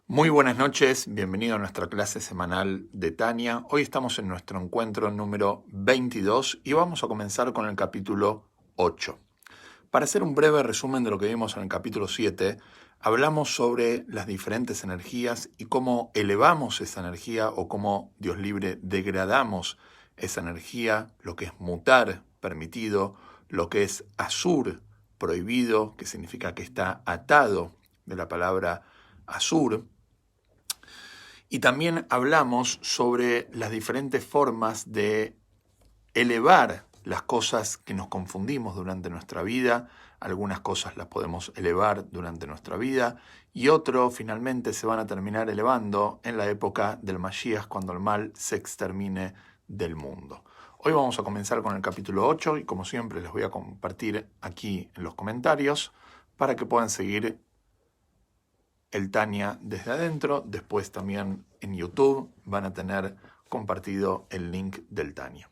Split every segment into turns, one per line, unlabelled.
Muy buenas noches, bienvenido a nuestra clase semanal de Tania. Hoy estamos en nuestro encuentro número 22 y vamos a comenzar con el capítulo 8. Para hacer un breve resumen de lo que vimos en el capítulo 7, hablamos sobre las diferentes energías y cómo elevamos esa energía o cómo, Dios libre, degradamos esa energía, lo que es mutar, permitido, lo que es asur, prohibido, que significa que está atado de la palabra asur. Y también hablamos sobre las diferentes formas de elevar las cosas que nos confundimos durante nuestra vida. Algunas cosas las podemos elevar durante nuestra vida y otro finalmente se van a terminar elevando en la época del Mashiach, cuando el mal se extermine del mundo. Hoy vamos a comenzar con el capítulo 8 y como siempre les voy a compartir aquí en los comentarios para que puedan seguir el Tania desde adentro. Después también en YouTube van a tener compartido el link del Tania.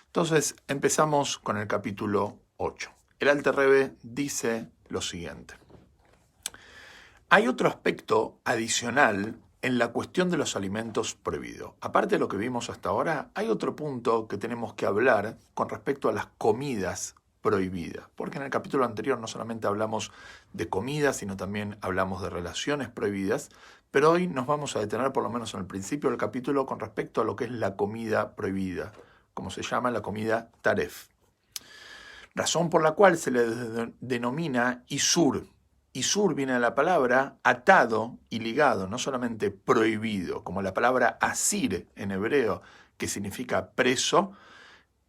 Entonces empezamos con el capítulo 8. El Alter Rebbe dice lo siguiente. Hay otro aspecto adicional en la cuestión de los alimentos prohibidos. Aparte de lo que vimos hasta ahora, hay otro punto que tenemos que hablar con respecto a las comidas prohibidas, porque en el capítulo anterior no solamente hablamos de comida, sino también hablamos de relaciones prohibidas, pero hoy nos vamos a detener por lo menos en el principio del capítulo con respecto a lo que es la comida prohibida, como se llama la comida taref. Razón por la cual se le denomina isur. Isur viene de la palabra atado y ligado, no solamente prohibido, como la palabra asir en hebreo, que significa preso.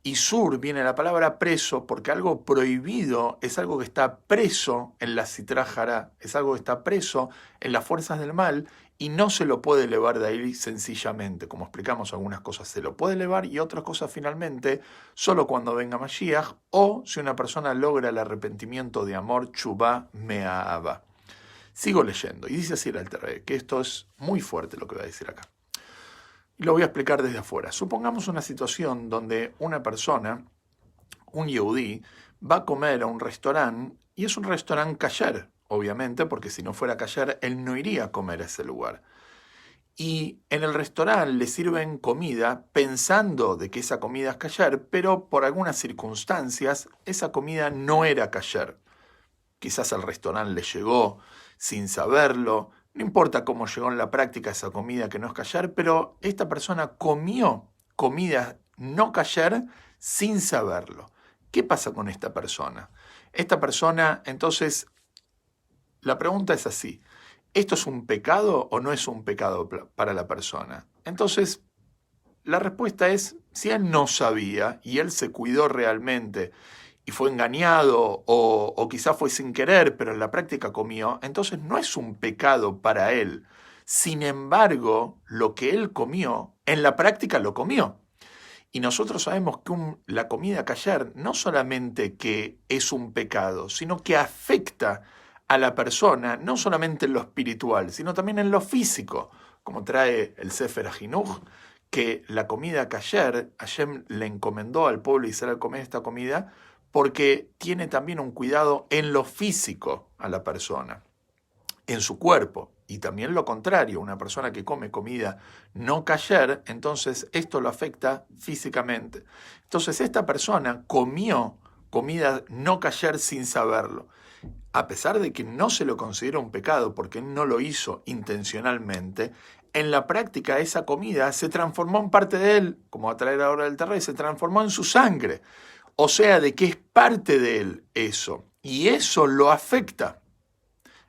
Isur viene de la palabra preso porque algo prohibido es algo que está preso en la Sitra Hará, es algo que está preso en las fuerzas del mal y no se lo puede elevar de ahí sencillamente. Como explicamos, algunas cosas se lo puede elevar y otras cosas finalmente solo cuando venga Mashiach o si una persona logra el arrepentimiento de amor, Chubá Me'ahava. Sigo leyendo y dice así el Alter Rebbe, que esto es muy fuerte lo que va a decir acá. Y lo voy a explicar desde afuera. Supongamos una situación donde una persona, un yehudí, va a comer a un restaurante y es un restaurante kasher, obviamente, porque si no fuera kasher, él no iría a comer a ese lugar. Y en el restaurante le sirven comida pensando de que esa comida es kasher, pero por algunas circunstancias esa comida no era kasher. Quizás al restaurante le llegó sin saberlo. No importa cómo llegó en la práctica esa comida que no es kasher, pero esta persona comió comida no kasher sin saberlo. ¿Qué pasa con esta persona? Esta persona, entonces, la pregunta es así. ¿Esto es un pecado o no es un pecado para la persona? Entonces, la respuesta es, si él no sabía y él se cuidó realmente y fue engañado o quizá fue sin querer, pero en la práctica comió, entonces no es un pecado para él. Sin embargo, lo que él comió, en la práctica lo comió. Y nosotros sabemos que la comida kasher no solamente que es un pecado, sino que afecta a la persona, no solamente en lo espiritual, sino también en lo físico, como trae el Sefer HaJinuj, que la comida kasher, Hashem le encomendó al pueblo de Israel comer esta comida, porque tiene también un cuidado en lo físico a la persona, en su cuerpo. Y también lo contrario, una persona que come comida no kasher, entonces esto lo afecta físicamente. Entonces esta persona comió comida no kasher sin saberlo. A pesar de que no se lo considera un pecado porque él no lo hizo intencionalmente, en la práctica esa comida se transformó en parte de él, como va a traer ahora el terreno, se transformó en su sangre. O sea, de que es parte de él eso. Y eso lo afecta.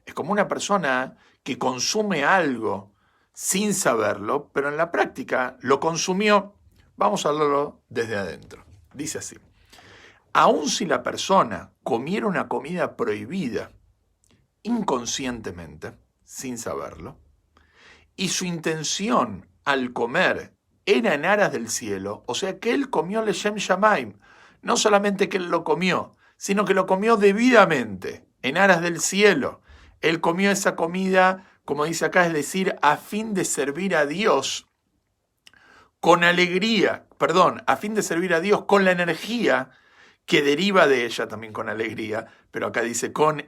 Es como una persona que consume algo sin saberlo, pero en la práctica lo consumió. Vamos a hablarlo desde adentro. Dice así. Aun si la persona comiera una comida prohibida inconscientemente, sin saberlo, y su intención al comer era en aras del cielo, o sea que él comió Leshem Shamaim, no solamente que él lo comió, sino que lo comió debidamente, en aras del cielo. Él comió esa comida, como dice acá, es decir, a fin de servir a Dios con alegría, a fin de servir a Dios con la energía que deriva de ella, también con alegría, pero acá dice con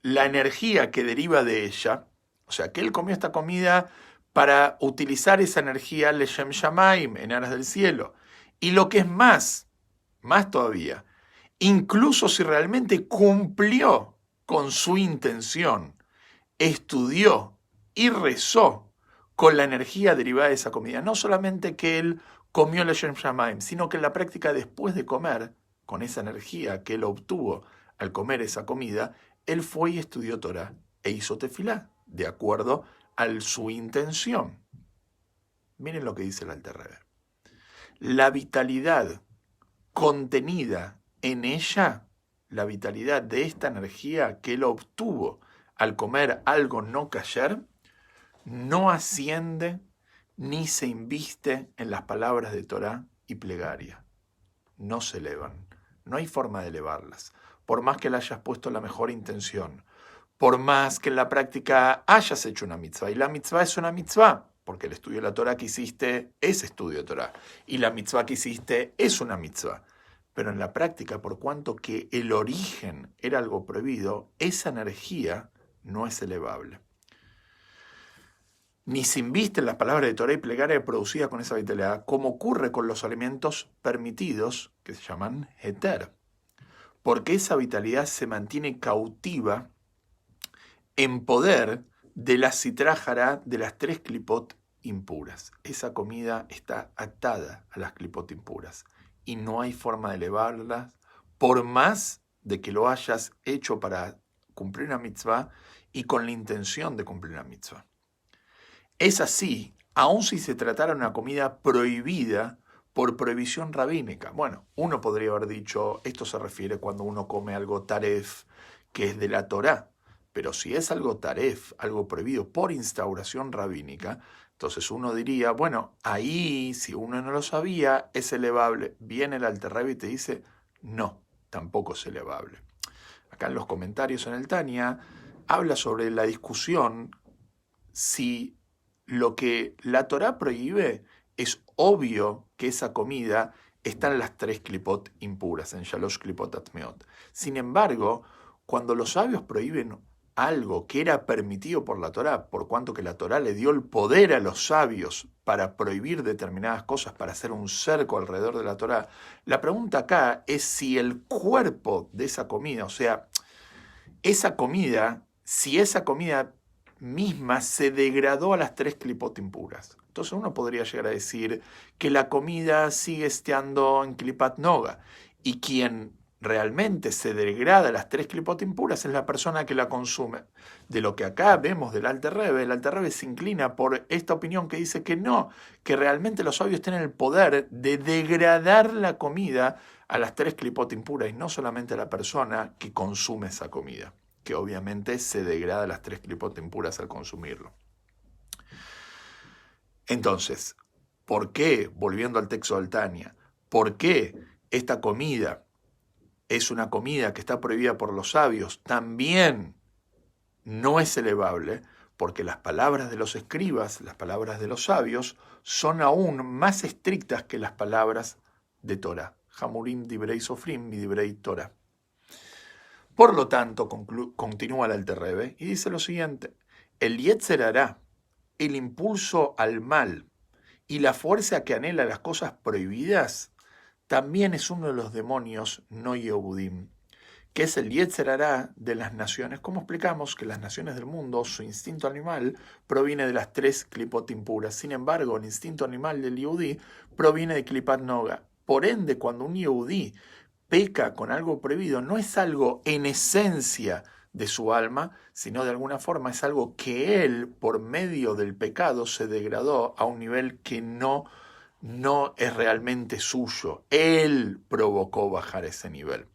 la energía que deriva de ella, o O sea, que él comió esta comida para utilizar esa energía Leshem Shamaim, en aras del cielo. Y lo que es más todavía, incluso si realmente cumplió con su intención, estudió y rezó con la energía derivada de esa comida, no solamente que él comió Leshem Shamaim, sino que en la práctica después de comer, con esa energía que él obtuvo al comer esa comida, él fue y estudió Torah e hizo tefilá, de acuerdo a su intención. Miren lo que dice el Alter Rebbe. La vitalidad contenida en ella, la vitalidad de esta energía que él obtuvo al comer algo no kasher, no asciende ni se inviste en las palabras de Torah y plegaria. No se elevan. No hay forma de elevarlas. Por más que le hayas puesto la mejor intención, por más que en la práctica hayas hecho una mitzvah, y la mitzvah es una mitzvah, porque el estudio de la Torah que hiciste es estudio de Torah, y la mitzvah que hiciste es una mitzvah. Pero en la práctica, por cuanto que el origen era algo prohibido, esa energía no es elevable. Ni se inviste en las palabras de Torah y plegaria producida con esa vitalidad, como ocurre con los alimentos permitidos, que se llaman heter, porque esa vitalidad se mantiene cautiva en poder de la sitra hará de las 3 klipot impuras. Esa comida está atada a las klipot impuras y no hay forma de elevarlas, por más de que lo hayas hecho para cumplir una mitzvah y con la intención de cumplir una mitzvah. Es así, aun si se tratara de una comida prohibida por prohibición rabínica. Bueno, uno podría haber dicho, esto se refiere cuando uno come algo taref, que es de la Torá. Pero si es algo taref, algo prohibido por instauración rabínica, entonces uno diría, bueno, ahí, si uno no lo sabía, es elevable. Viene el Alter Rebbe y te dice, no, tampoco es elevable. Acá en los comentarios en el Tania, habla sobre la discusión si lo que la Torá prohíbe es obvio que esa comida está en las 3 klipot impuras, en Shalosh klipot atmeot. Sin embargo, cuando los sabios prohíben algo que era permitido por la Torá, por cuanto que la Torá le dio el poder a los sabios para prohibir determinadas cosas, para hacer un cerco alrededor de la Torá, la pregunta acá es si el cuerpo de esa comida, o sea, esa comida, si esa comida misma se degradó a las 3 klipot impuras. Entonces uno podría llegar a decir que la comida sigue estando en klipat noga y quien realmente se degrada a las 3 klipot impuras es la persona que la consume. De lo que acá vemos del Alter Rebbe, el Alter Rebbe se inclina por esta opinión que dice que no, que realmente los sabios tienen el poder de degradar la comida a las 3 klipot impuras y no solamente a la persona que consume esa comida, que obviamente se degrada las 3 klipot impuras al consumirlo. Entonces, ¿por qué, volviendo al texto del Tania, por qué esta comida es una comida que está prohibida por los sabios, también no es elevable? Porque las palabras de los escribas, las palabras de los sabios, son aún más estrictas que las palabras de Torah. Hamurim dibrei sofrim y dibrei Torah. Por lo tanto, continúa el Alter Rebbe y dice lo siguiente: el Yetzer Hará, el impulso al mal y la fuerza que anhela las cosas prohibidas, también es uno de los demonios no Yehudim, que es el Yetzer Hará de las naciones. Como explicamos que las naciones del mundo, su instinto animal proviene de las 3 klipot impuras. Sin embargo, el instinto animal del Yehudí proviene de klipat noga. Por ende, cuando un Yehudí peca con algo prohibido, no es algo en esencia de su alma, sino de alguna forma es algo que él, por medio del pecado, se degradó a un nivel que no es realmente suyo. Él provocó bajar ese nivel.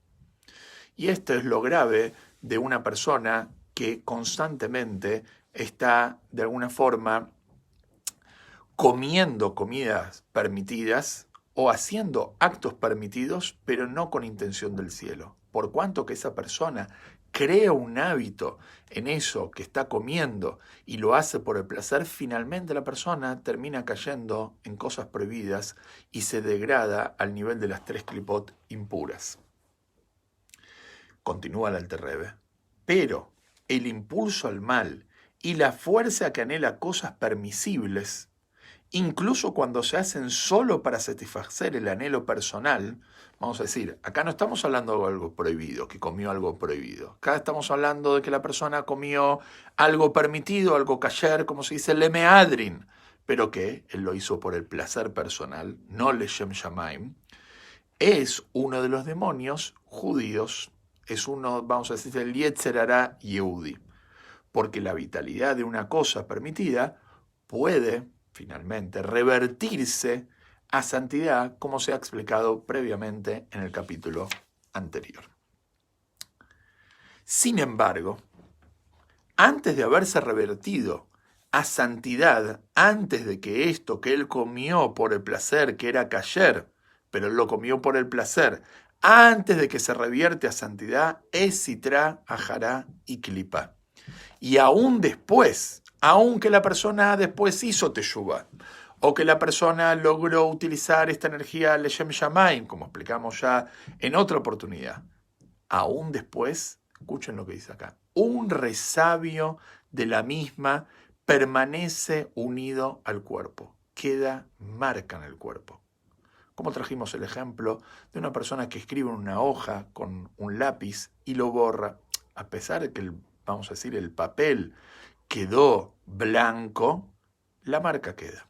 Y esto es lo grave de una persona que constantemente está, de alguna forma, comiendo comidas permitidas o haciendo actos permitidos, pero no con intención del cielo. Por cuanto que esa persona crea un hábito en eso que está comiendo y lo hace por el placer, finalmente la persona termina cayendo en cosas prohibidas y se degrada al nivel de las 3 klipot impuras. Continúa el Alter Rebbe. Pero el impulso al mal y la fuerza que anhela cosas permisibles, incluso cuando se hacen solo para satisfacer el anhelo personal. Vamos a decir, acá no estamos hablando de algo prohibido, que comió algo prohibido. Acá estamos hablando de que la persona comió algo permitido, algo kasher, como se dice, lemehadrin, pero que él lo hizo por el placer personal, no leshem shamaim. Es uno de los demonios judíos, es uno, vamos a decir, el Yetzer Hara Yehudi, porque la vitalidad de una cosa permitida puede finalmente revertirse a santidad, como se ha explicado previamente en el capítulo anterior. Sin embargo, antes de haberse revertido a santidad, antes de que esto que él comió por el placer, que era kasher, pero él lo comió por el placer, antes de que se revierte a santidad, es sitra, ajará y klipa. Y aún después, aunque la persona después hizo teshuvah, o que la persona logró utilizar esta energía leshem shamaim, como explicamos ya en otra oportunidad, aún después, escuchen lo que dice acá, un resabio de la misma permanece unido al cuerpo, queda marca en el cuerpo. Como trajimos el ejemplo de una persona que escribe en una hoja con un lápiz y lo borra, a pesar de que, vamos a decir, el papel quedó blanco, la marca queda.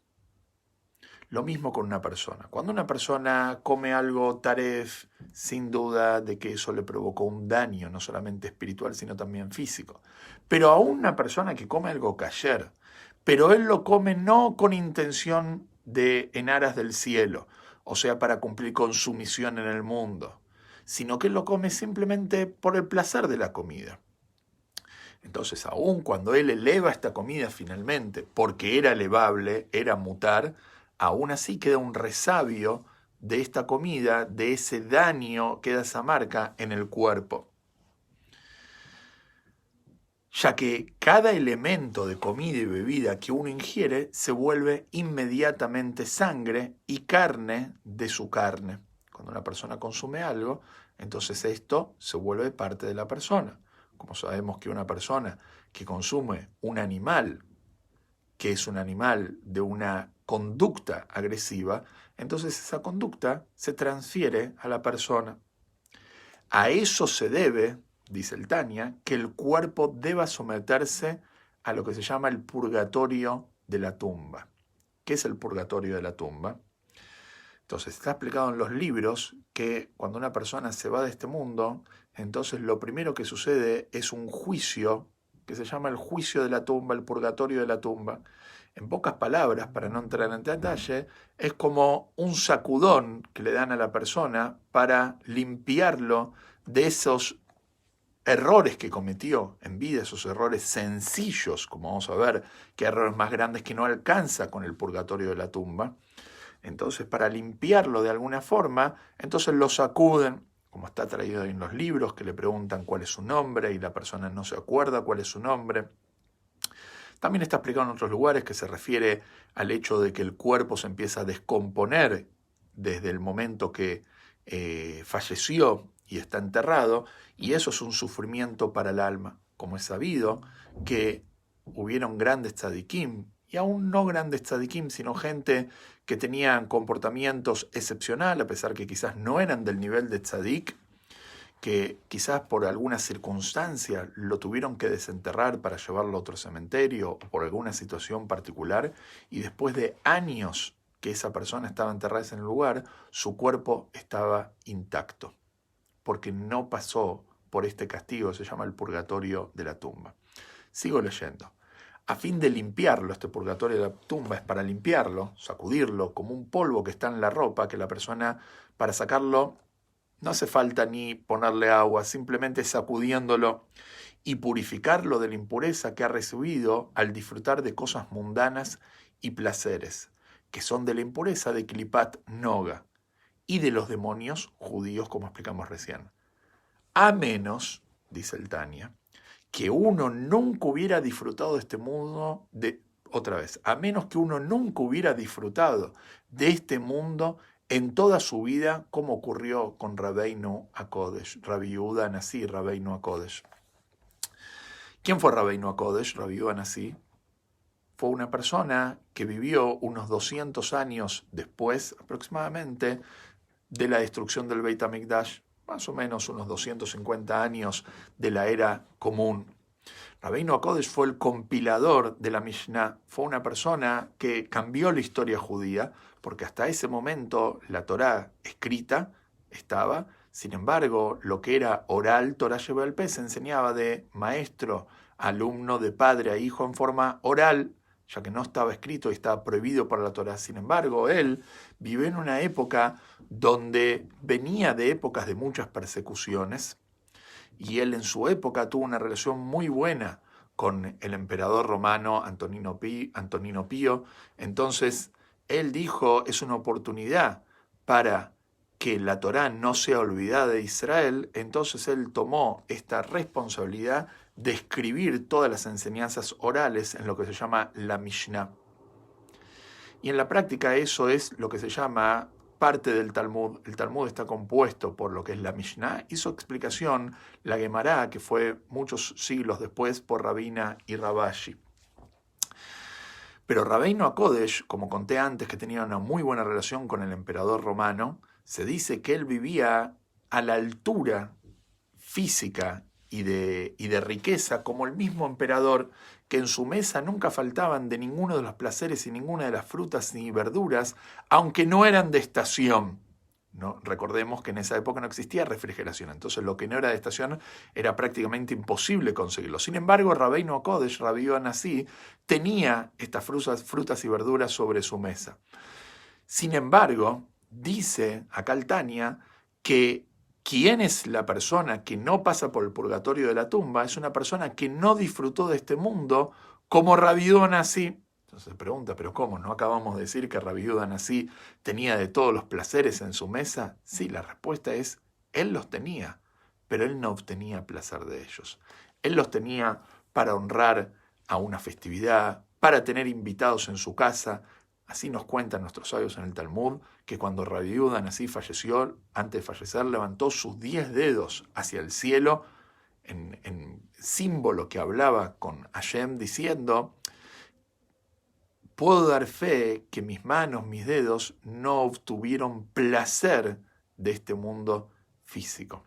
Lo mismo con una persona. Cuando una persona come algo taref, sin duda de que eso le provocó un daño, no solamente espiritual, sino también físico. Pero aún una persona que come algo kasher, pero él lo come no con intención de en aras del cielo, o sea, para cumplir con su misión en el mundo, sino que él lo come simplemente por el placer de la comida. Entonces, aún cuando él eleva esta comida finalmente, porque era elevable, era mutar, aún así queda un resabio de esta comida, de ese daño, queda esa marca en el cuerpo. Ya que cada elemento de comida y bebida que uno ingiere se vuelve inmediatamente sangre y carne de su carne. Cuando una persona consume algo, entonces esto se vuelve parte de la persona. Como sabemos que una persona que consume un animal, que es un animal de una conducta agresiva, entonces esa conducta se transfiere a la persona. A eso se debe, dice el Tania, que el cuerpo deba someterse a lo que se llama el purgatorio de la tumba. ¿Qué es el purgatorio de la tumba? Entonces está explicado en los libros que cuando una persona se va de este mundo, entonces lo primero que sucede es un juicio que se llama el juicio de la tumba, el purgatorio de la tumba. En pocas palabras, para no entrar en detalle, es como un sacudón que le dan a la persona para limpiarlo de esos errores que cometió en vida, esos errores sencillos, como vamos a ver, que errores más grandes que no alcanza con el purgatorio de la tumba. Entonces, para limpiarlo de alguna forma, entonces lo sacuden, como está traído en los libros, que le preguntan cuál es su nombre y la persona no se acuerda cuál es su nombre. También está explicado en otros lugares que se refiere al hecho de que el cuerpo se empieza a descomponer desde el momento que falleció y está enterrado, y eso es un sufrimiento para el alma. Como es sabido que hubieron grandes tzadikim, y aún no grandes tzadikim, sino gente que tenían comportamientos excepcionales, a pesar que quizás no eran del nivel de tzadik, que quizás por alguna circunstancia lo tuvieron que desenterrar para llevarlo a otro cementerio o por alguna situación particular, y después de años que esa persona estaba enterrada en el lugar, su cuerpo estaba intacto, porque no pasó por este castigo, se llama el purgatorio de la tumba. Sigo leyendo. A fin de limpiarlo, este purgatorio de la tumba es para limpiarlo, sacudirlo como un polvo que está en la ropa, que la persona, para sacarlo, no hace falta ni ponerle agua, simplemente sacudiéndolo y purificarlo de la impureza que ha recibido al disfrutar de cosas mundanas y placeres, que son de la impureza de Klipat Noga y de los demonios judíos, como explicamos recién. A menos, dice el Tania, que uno nunca hubiera disfrutado de este mundo, a menos que uno nunca hubiera disfrutado de este mundo en toda su vida, como ocurrió con Rabbeinu HaKodesh, Rabbi Yehuda Nasi, Rabbeinu HaKodesh, ¿Quién fue Rabbeinu HaKodesh, Rabbi Yehuda Hanassi? Fue una persona que vivió unos 200 años después, aproximadamente, de la destrucción del Beit HaMikdash, más o menos unos 250 años de la era común. Rabbeinu HaKodesh fue el compilador de la Mishnah, fue una persona que cambió la historia judía, porque hasta ese momento la Torá escrita estaba, sin embargo, lo que era oral, Torá Sheba'al Peh, se enseñaba de maestro a alumno, de padre a hijo en forma oral, ya que no estaba escrito y estaba prohibido por la Torá. Sin embargo, él vivió en una época donde venía de épocas de muchas persecuciones, y él en su época tuvo una relación muy buena con el emperador romano Antonino Pío. Entonces, él dijo, es una oportunidad para que la Torá no sea olvidada de Israel. Entonces él tomó esta responsabilidad de escribir todas las enseñanzas orales en lo que se llama la Mishnah. Y en la práctica eso es lo que se llama parte del Talmud. El Talmud está compuesto por lo que es la Mishnah y su explicación, la Gemara, que fue muchos siglos después por Rabina y Rabashi. Pero Rabbeinu HaKodesh, como conté antes, que tenía una muy buena relación con el emperador romano, se dice que él vivía a la altura física y de riqueza como el mismo emperador, que en su mesa nunca faltaban de ninguno de los placeres y ninguna de las frutas ni verduras, aunque no eran de estación. ¿No? Recordemos que en esa época no existía refrigeración, entonces lo que no era de estación era prácticamente imposible conseguirlo. Sin embargo, Rabbeinu HaKodesh, Rabbi Yehuda Hanassi, tenía estas frutas y verduras sobre su mesa. Sin embargo, dice acá el Tania que ¿quién es la persona que no pasa por el purgatorio de la tumba? Es una persona que no disfrutó de este mundo como Rabbi Yehuda Hanassi. Entonces se pregunta, ¿pero cómo? ¿No acabamos de decir que Rabbi Yehuda Hanassi tenía de todos los placeres en su mesa? Sí, la respuesta es, él los tenía, pero él no obtenía placer de ellos. Él los tenía para honrar a una festividad, para tener invitados en su casa. Así nos cuentan nuestros sabios en el Talmud, que cuando Rabbi Yehuda Hanassi falleció, antes de fallecer, levantó sus 10 dedos hacia el cielo, en símbolo que hablaba con Hashem, diciendo, puedo dar fe que mis manos, mis dedos, no obtuvieron placer de este mundo físico.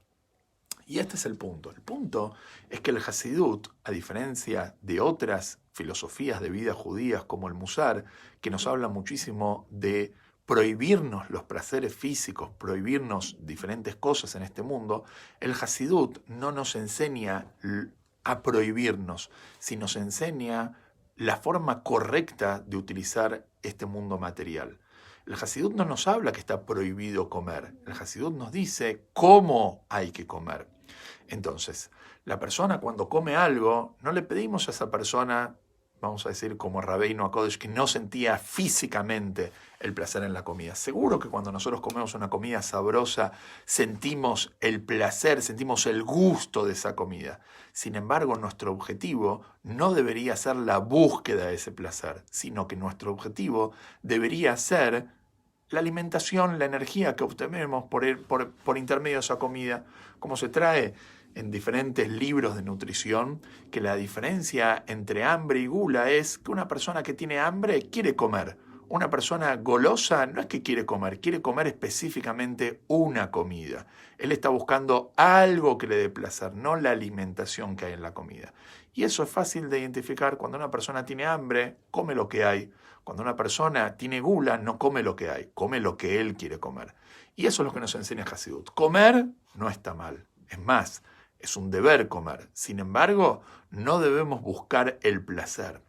Y este es el punto. El punto es que el Hasidut, a diferencia de otras filosofías de vida judías como el Musar, que nos habla muchísimo de prohibirnos los placeres físicos, prohibirnos diferentes cosas en este mundo, el Hasidut no nos enseña a prohibirnos, sino nos enseña la forma correcta de utilizar este mundo material. El Hasidut no nos habla que está prohibido comer. El Hasidut nos dice cómo hay que comer. Entonces, la persona cuando come algo, no le pedimos a esa persona, vamos a decir como Rabbeinu HaKodesh, que no sentía físicamente el placer en la comida. Seguro que cuando nosotros comemos una comida sabrosa, sentimos el placer, sentimos el gusto de esa comida. Sin embargo, nuestro objetivo no debería ser la búsqueda de ese placer, sino que nuestro objetivo debería ser la alimentación, la energía que obtenemos por intermedio de esa comida, como se trae en diferentes libros de nutrición, que la diferencia entre hambre y gula es que una persona que tiene hambre quiere comer. Una persona golosa no es que quiere comer específicamente una comida. Él está buscando algo que le dé placer, no la alimentación que hay en la comida. Y eso es fácil de identificar. Cuando una persona tiene hambre, come lo que hay. Cuando una persona tiene gula, no come lo que hay, come lo que él quiere comer. Y eso es lo que nos enseña Hasidut. Comer no está mal. Es más, es un deber comer. Sin embargo, no debemos buscar el placer.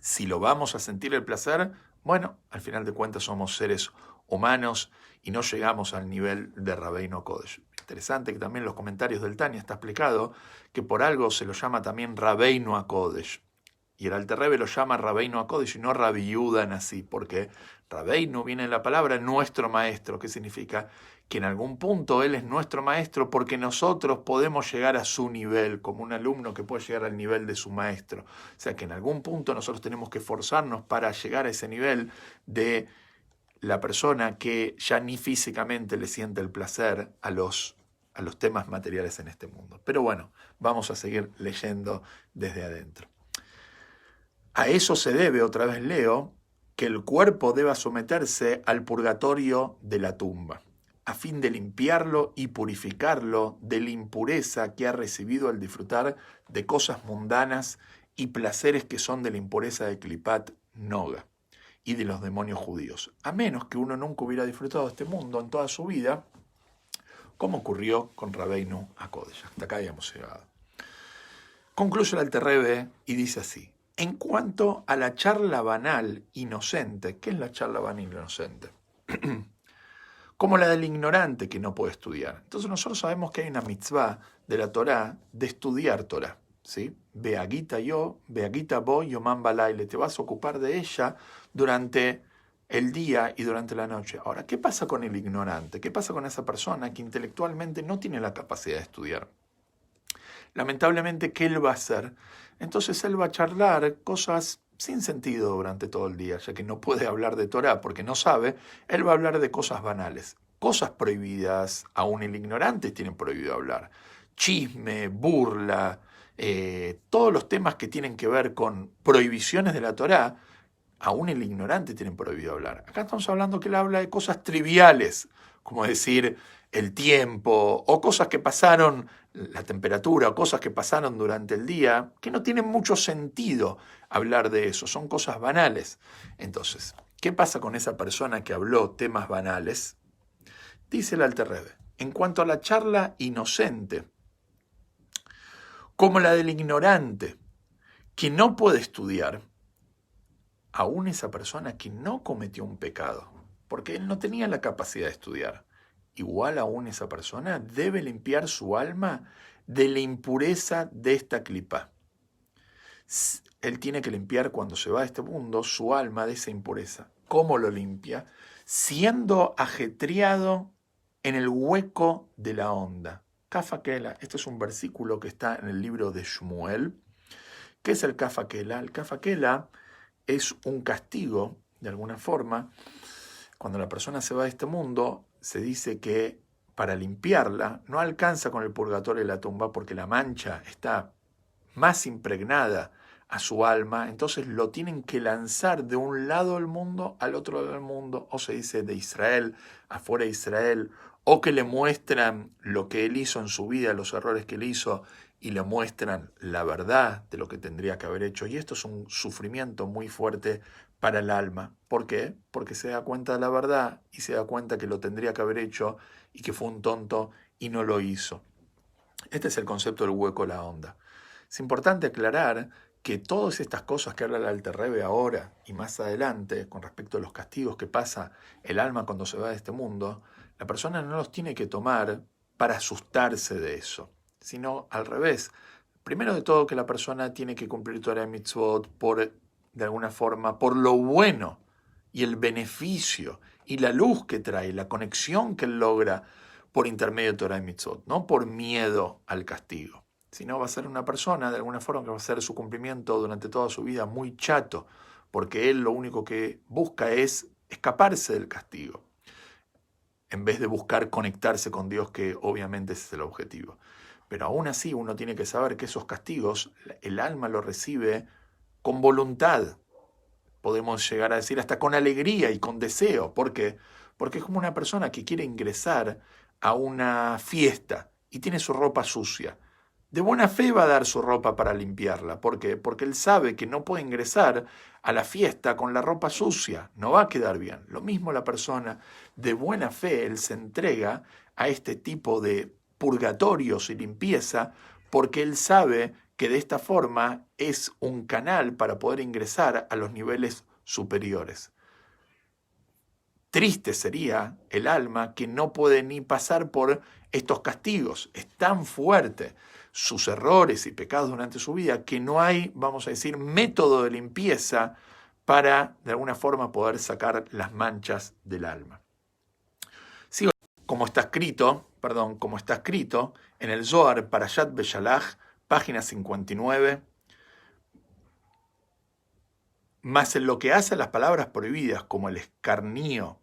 Si lo vamos a sentir el placer, bueno, al final de cuentas somos seres humanos y no llegamos al nivel de Rabbeinu HaKodesh. Interesante que también en los comentarios del Tania está explicado que por algo se lo llama también Rabbeinu HaKodesh. Y el Alter Rebbe lo llama Rabbeinu HaKodesh y no Rabbi Yehuda Hanassi, porque Rabbeinu viene de la palabra nuestro maestro, que significa que en algún punto él es nuestro maestro porque nosotros podemos llegar a su nivel, como un alumno que puede llegar al nivel de su maestro. O sea que en algún punto nosotros tenemos que esforzarnos para llegar a ese nivel de la persona que ya ni físicamente le siente el placer a los a los temas materiales en este mundo. Pero bueno, vamos a seguir leyendo desde adentro. A eso se debe, otra vez leo, que el cuerpo deba someterse al purgatorio de la tumba, a fin de limpiarlo y purificarlo de la impureza que ha recibido al disfrutar de cosas mundanas y placeres que son de la impureza de Klipat Noga y de los demonios judíos, a menos que uno nunca hubiera disfrutado de este mundo en toda su vida, como ocurrió con Rabbeinu HaKodesh. Hasta acá habíamos llegado. Concluye el Alter Rebbe y dice así: en cuanto a la charla banal inocente, ¿qué es la charla banal inocente? Como la del ignorante que no puede estudiar. Entonces nosotros sabemos que hay una mitzvah de la Torá de estudiar Torá, ¿sí? Beagita yo, beagita bo, yomam balaile. Te vas a ocupar de ella durante el día y durante la noche. Ahora, ¿qué pasa con el ignorante? ¿Qué pasa con esa persona que intelectualmente no tiene la capacidad de estudiar? Lamentablemente, ¿qué él va a hacer? Entonces él va a charlar cosas sin sentido durante todo el día, ya que no puede hablar de Torá porque no sabe. Él va a hablar de cosas banales, cosas prohibidas. Aún el ignorante tiene prohibido hablar. Chisme, burla, todos los temas que tienen que ver con prohibiciones de la Torá, aún el ignorante tiene prohibido hablar. Acá estamos hablando que él habla de cosas triviales, como decir el tiempo, o cosas que pasaron, la temperatura, o cosas que pasaron durante el día, que no tienen mucho sentido hablar de eso, son cosas banales. Entonces, ¿qué pasa con esa persona que habló temas banales? Dice el Alter Rebbe, en cuanto a la charla inocente, como la del ignorante, que no puede estudiar, aún esa persona que no cometió un pecado, porque él no tenía la capacidad de estudiar, igual aún esa persona debe limpiar su alma de la impureza de esta clipa. Él tiene que limpiar cuando se va de este mundo su alma de esa impureza. ¿Cómo lo limpia? Siendo ajetreado en el hueco de la onda. Kafakela, este es un versículo que está en el libro de Shmuel. ¿Qué es el Kafakela? El Kafakela es un castigo, de alguna forma. Cuando la persona se va de este mundo, se dice que para limpiarla no alcanza con el purgatorio de la tumba porque la mancha está más impregnada a su alma, entonces lo tienen que lanzar de un lado del mundo al otro lado del mundo, o se dice de Israel, afuera de Israel, o que le muestran lo que él hizo en su vida, los errores que él hizo, y le muestran la verdad de lo que tendría que haber hecho. Y esto es un sufrimiento muy fuerte para el alma. ¿Por qué? Porque se da cuenta de la verdad y se da cuenta que lo tendría que haber hecho y que fue un tonto y no lo hizo. Este es el concepto del hueco de la onda. Es importante aclarar que todas estas cosas que habla el Alter Rebbe ahora y más adelante con respecto a los castigos que pasa el alma cuando se va de este mundo, la persona no los tiene que tomar para asustarse de eso, sino al revés. Primero de todo que la persona tiene que cumplir Torah y Mitzvot de alguna forma, por lo bueno y el beneficio y la luz que trae, la conexión que él logra por intermedio de Torah y Mitzvot, no por miedo al castigo, sino va a ser una persona, de alguna forma, que va a hacer su cumplimiento durante toda su vida muy chato, porque él lo único que busca es escaparse del castigo, en vez de buscar conectarse con Dios, que obviamente ese es el objetivo. Pero aún así uno tiene que saber que esos castigos, el alma lo recibe con voluntad, podemos llegar a decir hasta con alegría y con deseo. ¿Por qué? Porque es como una persona que quiere ingresar a una fiesta y tiene su ropa sucia. De buena fe va a dar su ropa para limpiarla. ¿Por qué? Porque él sabe que no puede ingresar a la fiesta con la ropa sucia. No va a quedar bien. Lo mismo la persona de buena fe, él se entrega a este tipo de purgatorios y limpieza porque él sabe que de esta forma es un canal para poder ingresar a los niveles superiores. Triste sería el alma que no puede ni pasar por estos castigos. Es tan fuerte sus errores y pecados durante su vida que no hay, vamos a decir, método de limpieza para, de alguna forma, poder sacar las manchas del alma. Sigo, como está escrito en el Zohar Parashat Beshalach, página 59, mas en lo que hace a las palabras prohibidas, como el escarnio,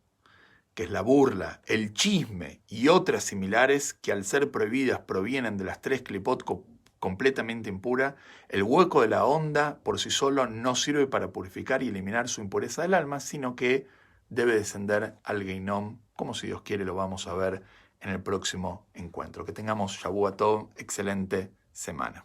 que es la burla, el chisme y otras similares que al ser prohibidas provienen de las tres clipot completamente impura, el hueco de la onda por sí solo no sirve para purificar y eliminar su impureza del alma, sino que debe descender al Geinom, como si Dios quiere lo vamos a ver en el próximo encuentro. Que tengamos Shavua Tov, excelente semana.